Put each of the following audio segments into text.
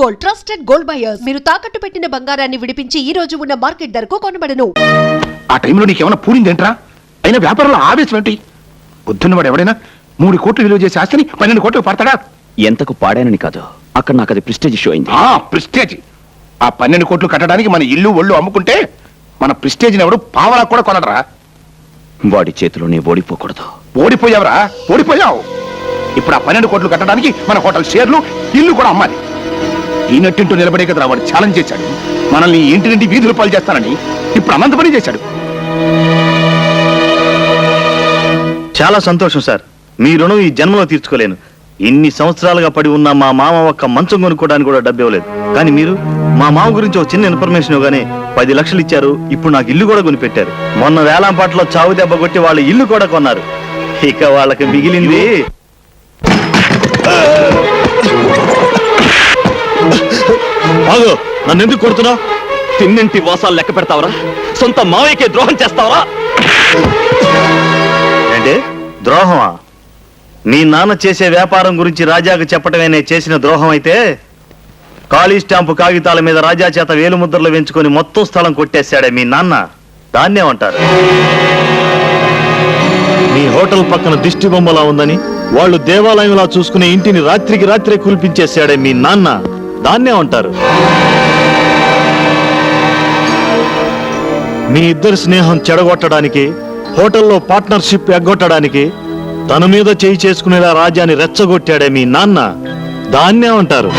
Gold, trusted gold buyers. మీరు తాకట్టు పెట్టిన బంగారాన్ని విడిపించి ఈ రోజు ఉన్న మార్కెట్ ధరకు కొనబడను. ఆ టైంలో నీకేమైనా పూరిందేంట్రా? అయినా వ్యాపారంలో ఆవేశం ఏంటి? పొద్దున్నవాడు ఎవడైనా 3 కోట్లు విలువ చేసే ఆస్తిని 12 కోట్లు పడతాడా? ఎంతకు పాడానని కాదు, అక్కడ నాకు అది ప్రెస్టేజ్ ఇష్యూ అయింది. ప్రెస్టేజ్. ఆ 12 కోట్లు కట్టడానికి మన ఇల్లు ఒళ్ళు అమ్ముకుంటే మన ప్రెస్టేజ్ని ఎవడు పావలా కూడా కొనడరా? వాడి చేతిలోనే ఓడిపోకూడదు. ఓడిపోయావురా, ఓడిపోయావు. ఇప్పుడు ఆ 12 కోట్లు కట్టడానికి మన హోటల్ షేర్లు, ఇల్లు కూడా అమ్మాలి. ఈ నట్టింటూ నిలబడే కదరా వాడు ఛాలెంజ్ చేశాడు. మనల్ని ఇంటి నుండి వీధులు పాలు చేస్తానని ఇప్పుడు అనంత పని చేశాడు. చాలా సంతోషం సార్. మీ రుణం ఈ జన్మలో తీర్చుకోలేను. ఇన్ని సంవత్సరాలుగా పడి ఉన్న మా మామ ఒక్క మంచం కొనుక్కోవడానికి కూడా డబ్బు ఇవ్వలేదు. కానీ మీరు మా మామ గురించి ఒక చిన్న ఇన్ఫర్మేషన్ ఇవ్వగానే 10 లక్షలు ఇచ్చారు. ఇప్పుడు నాకు ఇల్లు కూడా కొనిపెట్టారు. మొన్న వేలంపాటలో చావు దెబ్బ కొట్టి వాళ్ళ ఇల్లు కూడా కొన్నారు. ఇక వాళ్ళకి మిగిలింది. నన్ను ఎందుకు కొడుతున్నావు? తిన్నింటి వాసాలు లెక్క పెడతావరా? సొంత మావయ్యకే ద్రోహం చేస్తావరా? అంటే ద్రోహమా? మీ నాన్న చేసే వ్యాపారం గురించి రాజాకు చెప్పటమే చేసిన ద్రోహం అయితే, ఖాళీ స్టాంపు కాగితాల మీద రాజా చేత వేలుముద్రలు వేయించుకొని మొత్తం స్థలం కొట్టేశాడే మీ నాన్న, దాన్నేమంటారు? మీ హోటల్ పక్కన దిష్టి బొమ్మలా ఉందని వాళ్ళు దేవాలయంలా చూసుకునే ఇంటిని రాత్రికి రాత్రే కూల్పించేశాడే మీ నాన్న, దాన్నేమంటారు? మీ ఇద్దరి స్నేహం చెడగొట్టడానికి, హోటల్లో పార్ట్నర్షిప్ ఎగ్గొట్టడానికి తన మీద చేయి చేసుకునేలా రాజాని రెచ్చగొట్టాడే మీ నాన్న, దాన్నేమంటారు?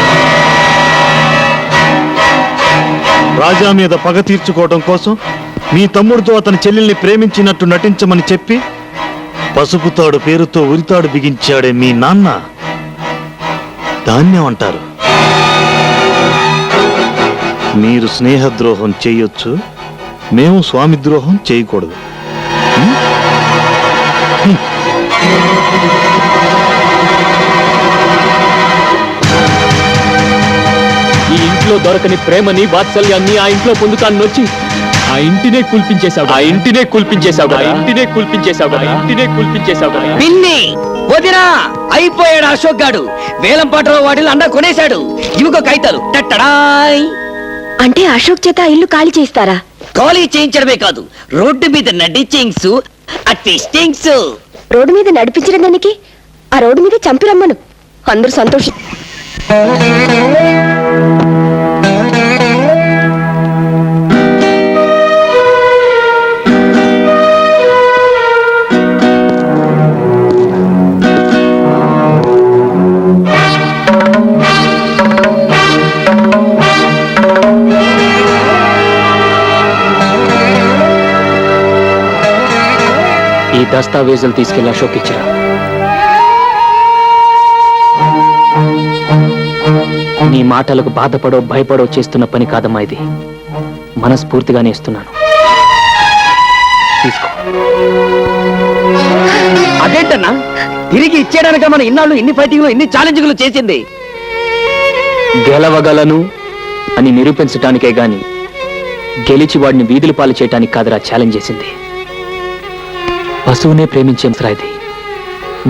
రాజా మీద పగ తీర్చుకోవడం కోసం మీ తమ్ముడితో అతని చెల్లెల్ని ప్రేమించినట్టు నటించమని చెప్పి పసుపుతాడు పేరుతో ఉరితాడు బిగించాడే మీ నాన్న, దాన్నేమంటారు? మీరు స్నేహద్రోహం చేయొచ్చు, మేము స్వామి ద్రోహం చేయకూడదు. ఈ ఇంట్లో దొరకని ప్రేమని, వాత్సల్యాన్ని ఆ ఇంట్లో పొందుతానొచ్చి ఆ ఇంటినే కూల్పించేశావు. పిన్ని వదినా అయిపోయాడు అశోక్ గాడు. వేలంపాటలో వాటిని అండా కొనేశాడు. ఇవిగో కైతాలు. అంటే అశోక్ చేత ఇల్లు ఖాళీ చేస్తారా? ఖాళీ చేయించడమే కాదు, రోడ్డు మీద నడిచేయింగ్స్, అట్టిస్టింగ్స్. రోడ్డు మీద నడిపించిన దానికి ఆ రోడ్డు మీద చంపిరమ్మను. అందరూ సంతోషం. ఈ దస్తావేజులు తీసుకెళ్లి అశోక్ ఇచ్చారు. నీ మాటలకు బాధపడో భయపడో చేస్తున్న పని కాదమ్మా ఇది. మనస్ఫూర్తిగానే ఇస్తున్నాను, తీసుకో. అదేంటన్నా తిరిగి ఇచ్చేయడానిక మన ఇన్నాళ్ళు ఇన్ని ఫైటింగ్లు, ఇన్ని ఛాలెంజ్లు చేసింది? గెలవగలను అని నిరూపించటానికే గాని గెలిచి వాడిని వీధుల పాలు చేయటానికి కాదురా ఛాలెంజ్ చేసింది. పశువునే ప్రేమించేంతరా ఇది.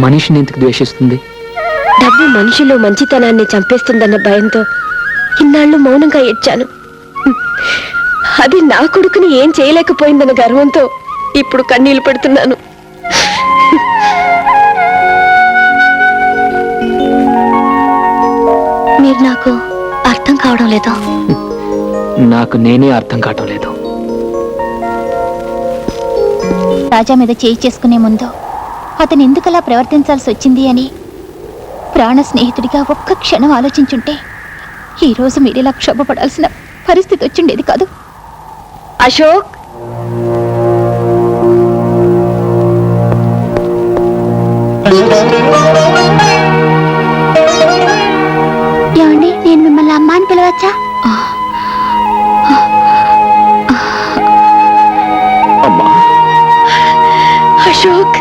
మనిషిని ఎందుకు ద్వేషిస్తుంది? డబ్బు మనిషిలో మంచితనాన్ని చంపేస్తుందన్న భయంతో ఇన్నాళ్ళు మౌనంగా ఏడ్చాను. అది నా కొడుకుని ఏం చేయలేకపోయిందన్న గర్వంతో ఇప్పుడు కన్నీళ్లు పెడుతున్నాను. మీరు నాకు అర్థం కావడం లేదు. నాకు నేనే అర్థం కావడం లేదు. రాజా మీద చేయి చేసుకునే ముందు అతను ఎందుకలా ప్రవర్తించాల్సి వచ్చింది అని ప్రాణ స్నేహితుడిగా ఒక్క క్షణం ఆలోచించుంటే ఈరోజు మీరిలా క్షోభపడాల్సిన పరిస్థితి వచ్చిండేది కాదు. అశోక్, ఏమండి, నేను మిమ్మల్ని అమ్మ అని పిలవచ్చా? అమ్మా. అశోక్,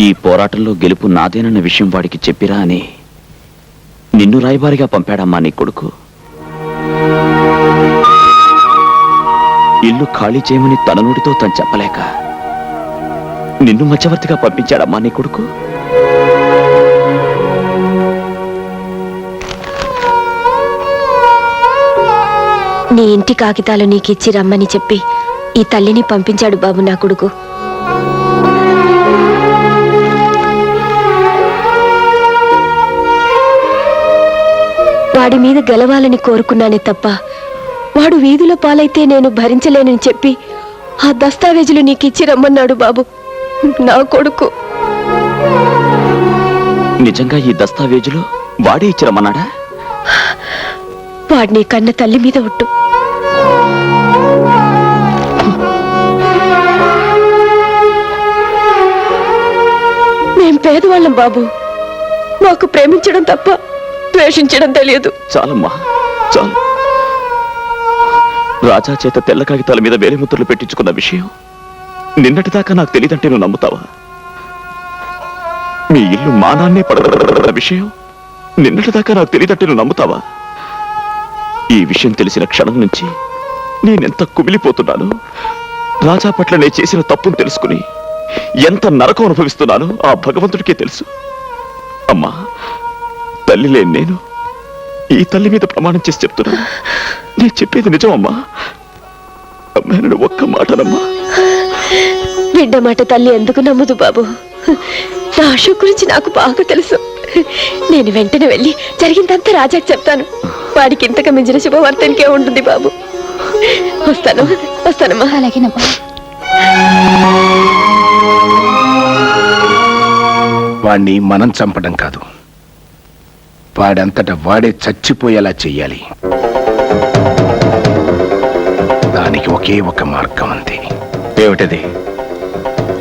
ఈ పోరాటంలో గెలుపు నాదేనన్న విషయం వాడికి చెప్పిరా అని నిన్ను రాయబారిగా పంపాడమ్మా నీ కొడుకు. ఇల్లు ఖాళీ చేయమని తన నోటితో తను చెప్పలేక నిన్ను మధ్యవర్తిగా పంపించాడమ్మా నీ కొడుకు. నీ ఇంటి కాగితాలు నీకిచ్చి రమ్మని చెప్పి ఈ తల్లిని పంపించాడు బాబు నా కొడుకు. వాడి మీద గెలవాలని కోరుకున్నానే తప్ప వాడు వీధిలో పాలైతే నేను భరించలేనని చెప్పి ఆ దస్తావేజులు నీకిచ్చి రమ్మన్నాడు బాబు నా కొడుకు. నిజంగా ఈ దస్తావేజులు వాడే ఇచ్చిరమ్మన్నాడా? వాడిని కన్న తల్లి మీద ఒట్టు. మేం పేదవాళ్ళం బాబు, మాకు ప్రేమించడం తప్ప ద్వేషించడం తెలియదు. చాలమ్మా చాలు. రాజా చేత తెల్ల కాగితాల మీద వేలిముద్రలు పెట్టించుకున్న విషయం నిన్నటిదాకా నాకు తెలియదంటే నువ్వు నమ్ముతావా? మీ ఇల్లు మానాన్నే పడగల విషయం నిన్నటిదాకా నాకు తెలియదంటే నువ్వు నమ్ముతావా? ఈ విషయం తెలిసిన క్షణం నుంచి నేనెంత కుమిలిపోతున్నాను. రాజా పట్ల నేను చేసిన తప్పును తెలుసుకుని ఎంత నరకం అనుభవిస్తున్నానో ఆ భగవంతుడికే తెలుసు. అమ్మా, తల్లి లేని నేను ఈ తల్లి మీద ప్రమాణం చేసి చెప్తున్నాను, నేను చెప్పేది నిజం అమ్మా. అమ్మాయి ఒక్క మాటనమ్మా. బిడ్డ మాట తల్లి ఎందుకు నమ్మదు బాబు? నా అశోక్ గురించి నాకు బాగా తెలుసు. నేను వెంటనే వెళ్ళి జరిగిందంతా రాజాకి చెప్తాను. వాడికి ఇంతకు మించిన శుభవార్తనికే ఉంటుంది బాబు. వస్తానమ్మా. అలాగేనమ్మా. వాణ్ణి మనం చంపడం కాదు, వాడంతట వాడే చచ్చిపోయేలా చెయ్యాలి. దానికి ఒకే ఒక మార్గం అంతే. ఏమిటది?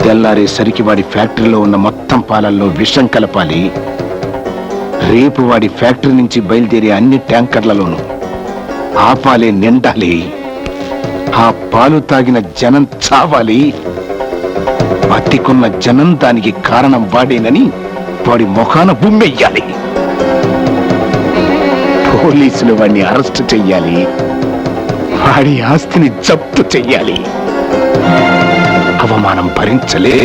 తెల్లారేసరికి వాడి ఫ్యాక్టరీలో ఉన్న మొత్తం పాలల్లో విషం కలపాలి. రేపు వాడి ఫ్యాక్టరీ నుంచి బయలుదేరే అన్ని ట్యాంకర్లలోనూ ఆ పాలే నిండాలి. ఆ పాలు తాగిన జనం చావాలి. బతికున్న జనం దానికి కారణం వాడేనని వాడి ముఖాన బుమ్మెయ్యాలి. పోలీసులు వాడిని అరెస్ట్ చెయ్యాలి. వాడి ఆస్తిని జప్తు చెయ్యాలి. అవమానం భరించలే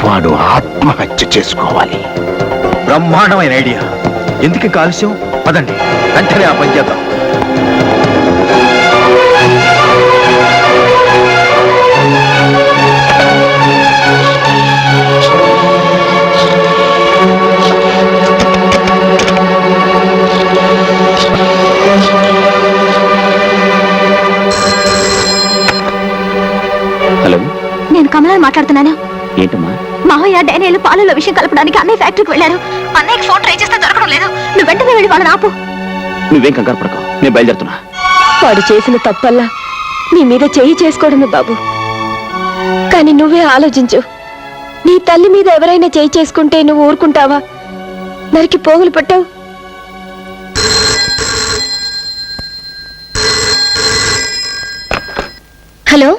వాడు ఆత్మహత్య చేసుకోవాలి. బ్రహ్మాండమైన ఐడియా. ఎందుకు కాలుష్యం? పదండి వెంటనే ఆ పని చేద్దాం. హలో, నేను కమలాన్ని మాట్లాడుతున్నాను. ఏంటమ్మా? మావయ్య డైనేలు పాలలో విషయం కలపడానికి అన్నయ్య ఫ్యాక్టరీకి వెళ్ళారు. అన్నయ్యకి ఫోన్ ట్రై చేస్తే దొరకడం లేదు. నువ్వు వెంటనే వెళ్ళి వాళ్ళని ఆపు. నువ్వేం కంగారు పడకు, నేను బయలుదేరుతున్నా. వాడు చేసిన తప్పల్లా నీ మీద చేయి చేసుకోవడమే బాబు. కానీ నువ్వే ఆలోచించు. నీ తల్లి మీద ఎవరైనా చేయి చేసుకుంటే నువ్వు ఊరుకుంటావా? నరికి పోగులు పెట్టావు. హలో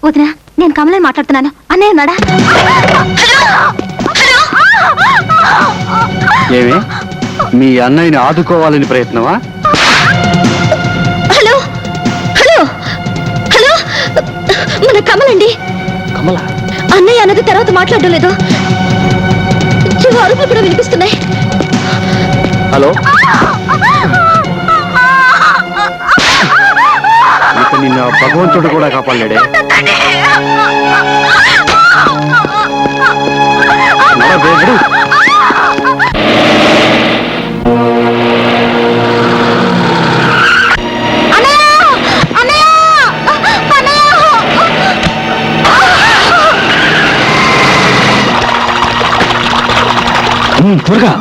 వదినా, నేను కమలని మాట్లాడుతున్నాను. అన్నయ్య ఉన్నాడా? ఏమే, మీ అన్నయ్యని ఆదుకోవాలని ప్రయత్నమా? హలో హలో హలో, మన కమలండి. కమల? అన్నయ్య అన్నది తర్వాత మాట్లాడడం లేదు. అరుపులు కూడా వినిపిస్తున్నాయి. హలో, ఇక నిన్న భగవంతుడు కూడా కాపాడలేడే. నడవేడు. త్వరగా.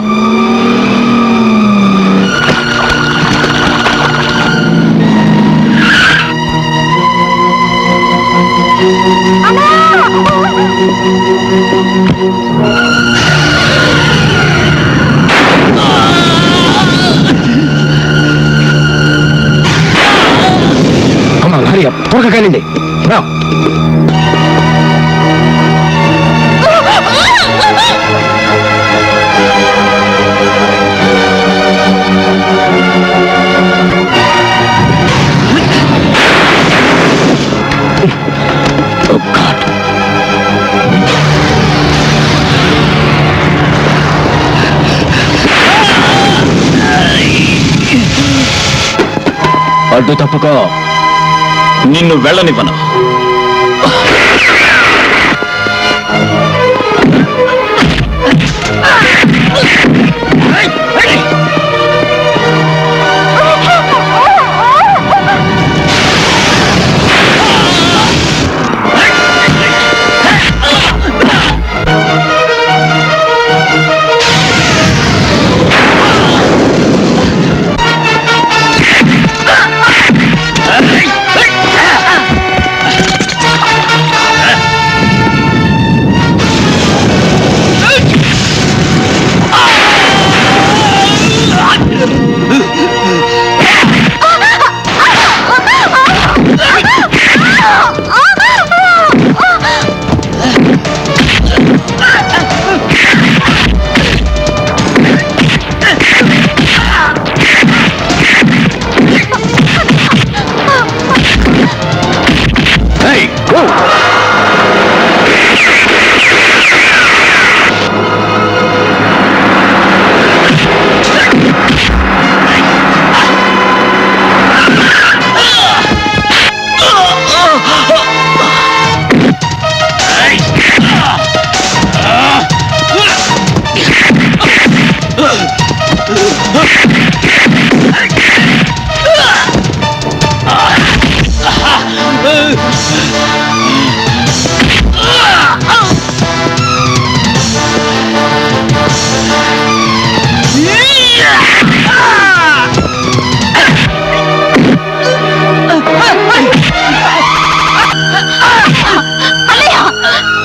త్వరగా కానివ్వండి. అడ్డు తప్పుకో, నిన్ను వెళ్ళనివ్వను.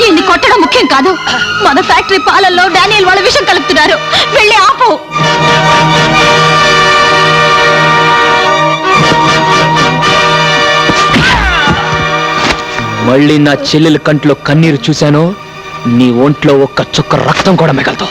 ఈయన్ని కొట్టడం ముఖ్యం కాదు. మన ఫ్యాక్టరీ పాలల్లో డానియల్ వాళ్ళ విషయం కలుపుతున్నారు. వెళ్ళి ఆపు. మళ్ళీ నా చెల్లెల కంట్లో కన్నీరు చూశాను, నీ ఒంట్లో ఒక్క చుక్క రక్తం కూడా మిగలదు.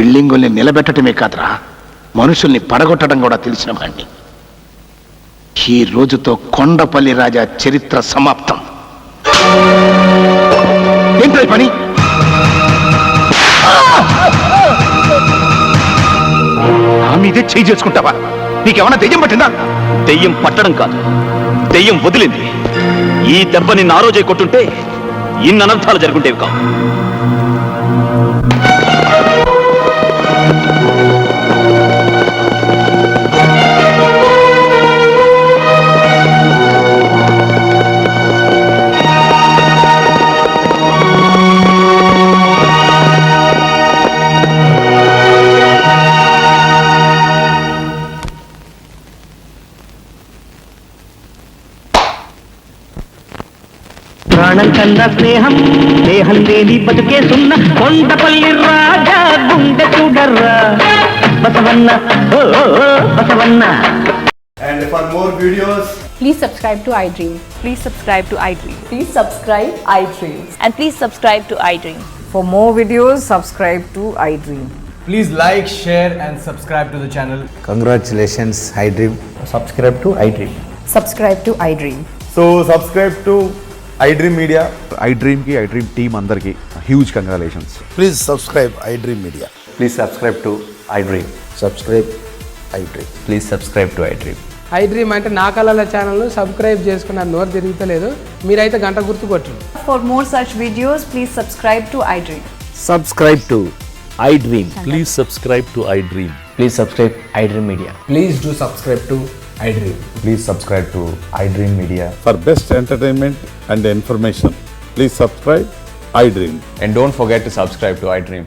బిల్డింగుల్ని నిలబెట్టడమే కాదురా, మనుషుల్ని పడగొట్టడం కూడా తెలిసిన వాణ్ణి. ఈ రోజుతో కొండపల్లి రాజా చరిత్ర సమాప్తం. ఏంటో ఈ పని? నా మీదే చేయి చేసుకుంటావా? నీకేమన్నా దెయ్యం పట్టిందా? దెయ్యం పట్టడం కాదు, దెయ్యం వదిలింది. ఈ దెబ్బ నిన్న ఆ రోజే కొట్టుంటే ఇన్ని అనర్థాలు జరుగుంటేవి కావు. ప్రాణం కన్నా స్నేహం, దేహం లేని బతుకే సున్న. కొండపల్లి రాజా గుండె చూడర్రా బసవన్న, ఓ బసవన్న. And for more videos, Please subscribe to iDream. Please subscribe to iDream. Please subscribe iDream. And please subscribe to iDream. For more videos, subscribe to iDream. please like, share and subscribe to the channel. Congratulations, iDream. Subscribe to iDream. Subscribe to iDream. So subscribe to iDream Media. iDream ki iDream team andarki huge congratulations. Please subscribe iDream Media. Please subscribe to iDream. Subscribe iDream. Please subscribe to iDream. iDream అంటే నా కళల ఛానల్ను subscribe చేసుకున్న నోరు తిరుగుతలేదు. మీరైతే గంట గుర్తు కొట్టండి. For more such videos, please subscribe to iDream. Subscribe to iDream. Please subscribe to iDream. Please subscribe iDream Media. Please do subscribe to iDream. Please subscribe to iDream Media. For best entertainment and information, please subscribe iDream. And don't forget to subscribe to iDream.